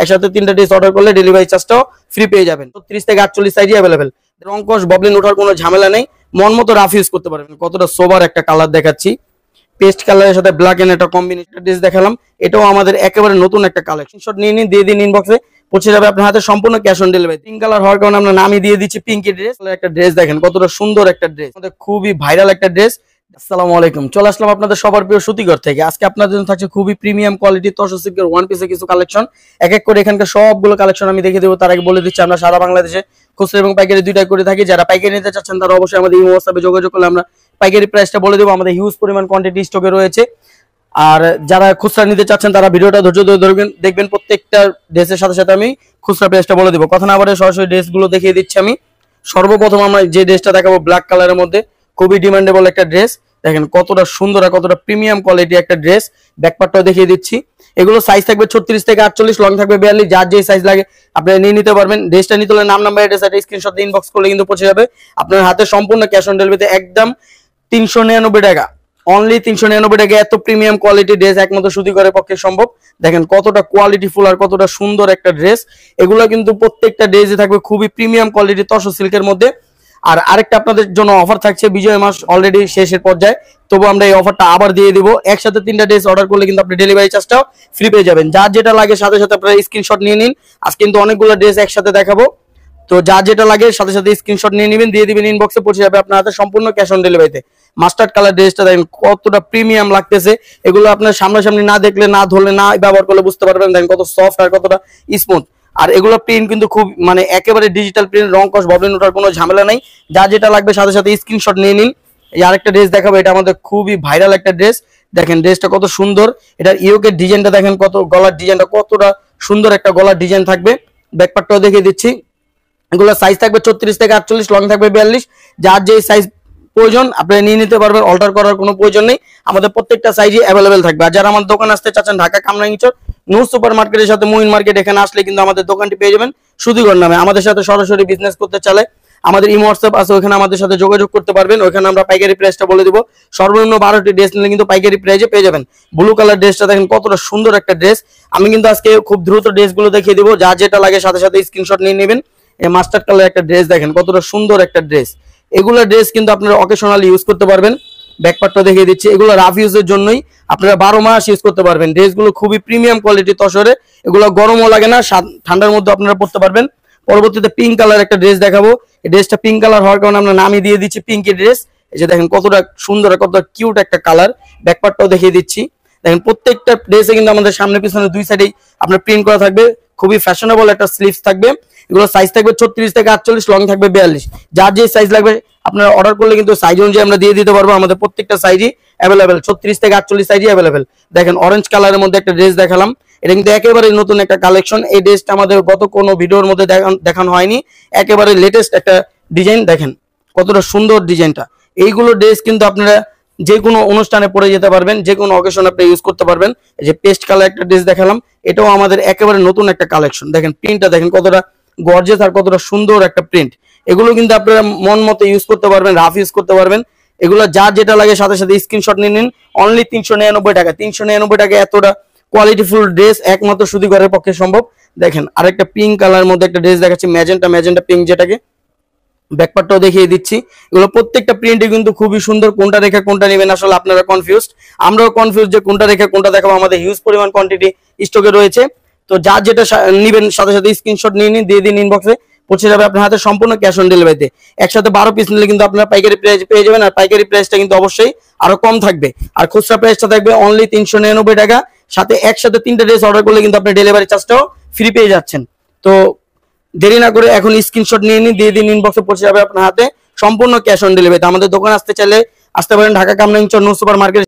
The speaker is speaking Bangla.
একসাথে 3টা ড্রেস অর্ডার করলে ডেলিভারি চার্জটাও ফ্রি পেয়ে যাবেন। 30 থেকে 48 সাইজই अवेलेबल। রং কস ববলিন ওঠার কোনো ঝামেলা নেই, মন মতো রাফ ইউজ করতে পারবেন। কতটা সোবার একটা কালার দেখাচ্ছি, পেস্ট কালারের সাথে ব্ল্যাক এন্ড একটা কম্বিনেশন ড্রেস দেখালাম। এটাও আমাদের একেবারে নতুন একটা কালেকশন। শট নিয়ে নিন, দিয়ে দিন ইনবক্সে, পৌঁছে যাবে আপনার হাতে সম্পূর্ণ cash on delivery. Pink colour হওয়ার কারণে আমরা নামই দিয়ে দিচ্ছি পিঙ্কি ড্রেস। একটা ড্রেস দেখেন কতটা সুন্দর একটা ড্রেস, আমাদের খুবই ভাইরাল একটা ড্রেস। আসসালামু আলাইকুম, চলে আসলাম আপনাদের সবার প্রিয় সুতিঘর থেকে। আজকে আপনাদের জন্য থাকছে খুবই প্রিমিয়াম কোয়ালিটি তসর সিল্কের ওয়ান পিসের কিছু কালেকশন। এক এক করে এখানকার সবগুলো কালেকশন আমি দেখে দেবো। তার আগে বলে দিচ্ছি আমরা সারা বাংলাদেশে খুচরা এবং পাইকারি দুইটাই করে থাকি। যারা পাইকারি নিতে চাচ্ছেন তারা অবশ্যই আমাদের এই হোয়াটসঅ্যাপে যোগাযোগ করলে আমরা পাইকারি প্রাইসটা বলে দেবো। আমাদের হিউজ পরিমাণ কোয়ান্টিটি স্টকে রয়েছে। আর যারা খুচরা নিতে চাচ্ছেন তারা ভিডিওটা ধৈর্য ধরে দেখবেন। প্রত্যেকটা ড্রেসের সাথে সাথে আমি খুচরা প্রাইসটা বলে দেবো। কথা না বলে সরাসরি ড্রেসগুলো দেখিয়ে দিচ্ছি আমি। সর্বপ্রথম আমরা যে ড্রেসটা দেখাবো ব্ল্যাক কালারের মধ্যে, খুবই ডিমান্ডেবল একটা ড্রেস। দেখেন কতটা সুন্দর আর কতটা প্রিমিয়াম কোয়ালিটি একটা ড্রেস। ব্যাকপার্টটাও দেখিয়ে দিচ্ছি। এগুলো সাইজ থাকবে 36 থেকে 48, লং থাকবে 42। যার যে সাইজ লাগে আপনারা নিয়ে নিতে পারবেন। ড্রেসটা নিতে হলে নাম নাম্বার অ্যাড্রেস একটা স্ক্রিনশট দিয়ে ইনবক্স করলে কিন্তু পৌঁছে যাবে আপনার হাতে সম্পূর্ণ ক্যাশ অন ডেলিভারিতে। একদম 399 টাকা, অনলি 399 টাকা। এত প্রিমিয়াম কোয়ালিটি ড্রেস একমাত্র সুতিঘরের পক্ষে সম্ভব। দেখেন কতটা কোয়ালিটি ফুল আর কতটা সুন্দর একটা ড্রেস। এগুলো কিন্তু প্রত্যেকটা ড্রেসে থাকবে খুবই প্রিমিয়াম কোয়ালিটি তসর সিল্কের মধ্যে। আর আরেকটা আপনাদের জন্য অফার থাকছে, বিজয় মাস অলরেডি শেষের পর্যায়ে, তবু আমরা এই অফারটা আবার দিয়ে দিব। একসাথে 3টা ড্রেস অর্ডার করলে কিন্তু আপনি ডেলিভারি চার্জটাও ফ্রি পেয়ে যাবেন। যার যেটা লাগে সাথে সাথে আপনারা স্ক্রিনশট নিয়ে নিন। আজকে কিন্তু অনেকগুলো ড্রেস একসাথে দেখাবো, তো যার যেটা লাগে সাথে সাথে স্ক্রিনশট নিয়ে নেবেন, দিয়ে দিবেন ইনবক্সে, পৌঁছে যাবে আপনার হাতে সম্পূর্ণ ক্যাশ অন ডেলিভারিতে। মাস্টার্ড কালার ড্রেসটা দেখেন কতটা প্রিমিয়াম লাগতেছে। এগুলো আপনার সামনাসামনি না দেখলে, না ধরলে, না ব্যবহার করলে বুঝতে পারবেন দেখেন কত সফট আর কতটা স্মুথ। আর এগুলো প্রিন্ট কিন্তু খুব মানে একেবারে ডিজিটাল প্রিন্ট, রং কস ববলিন ওঠার কোনো ঝামেলা নাই। যার যেটা লাগবে সাথে সাথে স্ক্রিনশট নিয়ে নিন। এই আরেকটা ড্রেস দেখাবো, এটা আমাদের খুবই ভাইরাল একটা ড্রেস। দেখেন ড্রেসটা কত সুন্দর। এটার ইয়োকের ডিজাইনটা দেখেন, কত গলার ডিজাইনটা কতটা সুন্দর একটা গলার ডিজাইন থাকবে। ব্যাকপার্টটাও দেখিয়ে দিচ্ছি। এগুলো সাইজ থাকবে 36 থেকে 48, লং থাকবে 42। যার যে সাইজ প্রয়োজন আপনারা নিয়ে নিতে পারবেন, অল্টার করার কোনো প্রয়োজন নেই। আমাদের প্রত্যেকটা সাইজই অ্যাভেলেবেল থাকবে। আর যারা আমার দোকান আসতে চাচ্ছেন ঢাকা কামরাঙ্গীরচর নিউ সুপার মার্কেটের সাথে মুইন মার্কেট, এখানে আসলে কিন্তু আমাদের দোকানটি পেয়ে যাবেন সুতিঘর নামে। আমাদের সাথে সরাসরি বিজনেস করতে চাইলে আমাদের ইমো হোয়াটসঅ্যাপ আছে, ওখানে আমাদের সাথে যোগাযোগ করতে পারবেন। ওখানে আমরা পাইকারি প্রাইসটা বলে দিব। সর্বনিম্ন 12টি ড্রেস নিলে কিন্তু পাইকারি প্রাইসে পেয়ে যাবেন। ব্লু কালার ড্রেসটা দেখেন কতটা সুন্দর একটা ড্রেস। আমি কিন্তু আজকে খুব দ্রুত ড্রেসগুলো দেখিয়ে দিব। যার যেটা লাগে সাথে সাথে স্ক্রিনশট নিয়ে নেবেন। এই মাস্টার্ড কালার একটা ড্রেস দেখেন কতটা সুন্দর একটা ড্রেস। এগুলো ড্রেস কিন্তু আপনারা অকেশনালি ইউজ করতে পারবেন। ব্যাকপার্টটা দেখিয়ে দিচ্ছি। এগুলো রাফ ইউজের জন্যই, আপনারা 12 মাস ইউজ করতে পারবেন। ড্রেসগুলো খুবই প্রিমিয়াম কোয়ালিটি তসরে। এগুলো গরমও লাগে না, ঠান্ডার মধ্যে আপনারা পড়তে পারবেন। পরবর্তীতে পিঙ্ক কালার একটা ড্রেস দেখাবো। এই ড্রেসটা পিঙ্ক কালার হওয়ার কারণে আমরা নামই দিয়ে দিচ্ছি পিঙ্কি ড্রেস। এই যে দেখেন কতটা সুন্দর, কতটা কিউট একটা কালার। ব্যাকপার্টটাও দেখিয়ে দিচ্ছি। দেখেন প্রত্যেকটা ড্রেসে কিন্তু আমাদের সামনে পিছনে দুই সাইডেই আপনার প্রিন্ট করা থাকবে। খুবই ফ্যাশনেবল একটা স্লিভস থাকবে। এগুলো সাইজ থাকবে 36 থেকে 48, লং থাকবে 42। যার যে সাইজ লাগবে আপনারা অর্ডার করলে কিন্তু সাইজ অনুযায়ী আমরা দিয়ে দিতে পারবো। আমাদের প্রত্যেকটা সাইজই অ্যাভেলেবেল, 36 থেকে 48 সাইজই অ্যাভেলেবেল। দেখেন অরেঞ্জ কালারের মধ্যে একটা ড্রেস দেখালাম। এটা কিন্তু একেবারে নতুন একটা কালেকশন। এই ড্রেসটা আমাদের গত কোনো ভিডিওর মধ্যে দেখানো হয়নি। একেবারে লেটেস্ট একটা ডিজাইন। দেখেন কতটা সুন্দর ডিজাইনটা। এইগুলো ড্রেস কিন্তু আপনারা যে কোনো অনুষ্ঠানে পরে যেতে পারবেন, যে কোনো অকেশন আপনি ইউজ করতে পারবেন। এই যে পেস্ট কালার একটা ড্রেস দেখালাম, এটাও আমাদের একেবারে নতুন একটা কালেকশন। দেখেন প্রিন্টটা দেখেন কতটা গর্জিয়াস আর কতটা সুন্দর একটা প্রিন্ট। এগুলো কিন্তু আপনারা মন মতো ইউজ করতে পারবেন, রাফ ইউজ করতে পারবেন। এগুলো যার যেটা লাগে সাথে সাথে স্ক্রিনশট নিয়ে নিন। অনলি 399 টাকা। 399 টাকা এতটা কোয়ালিটিফুল ড্রেস একমাত্র সুতিঘরের পক্ষে সম্ভব। দেখেন আরেকটা পিঙ্ক কালার মধ্যে একটা ড্রেস দেখাচ্ছি, ম্যাজেন্টা পিঙ্ক যেটাকে। ব্যাকপার্টটাও দেখিয়ে দিচ্ছি। এগুলো প্রত্যেকটা প্রিন্টে কিন্তু খুবই সুন্দর। কোনটা রেখে কোনটা নেবেন আসলে আপনারা কনফিউজড, আমরাও কনফিউজ যে কোনটা রেখে কোনটা দেখাবো। আমাদের হিউজ পরিমাণ কোয়ান্টিটি স্টকে রয়েছে। তো যার যেটা নেবেন সাথে সাথে স্ক্রিনশট নিয়ে নিন, দিয়ে দিন ইনবক্সে, পৌঁছে যাবে আপনার হাতে সম্পূর্ণ ক্যাশ অন ডেলিভারিতে। একসাথে 12 পিস নিলে কিন্তু আপনারা পাইকারি প্রাইস পেয়ে যাবেন। আর পাইকারি প্রাইসটা কিন্তু অবশ্যই আরো কম থাকবে। আর খুচরা প্রাইসটা থাকবে অনলি 399 টাকা। সাথে একসাথে 3টা ড্রেস অর্ডার করলে কিন্তু আপনি ডেলিভারি চার্জটাও ফ্রি পেয়ে যাচ্ছেন। তো দেরি না করে এখন স্ক্রিনশট নিয়ে নিন, দিয়ে দিন ইনবক্সে, পৌঁছে যাবে আপনার হাতে সম্পূর্ণ ক্যাশ অন ডেলিভারিতে। আমাদের দোকান আসতে চাইলে আসতে পারেন Dhaka Kamrangirchar new super market.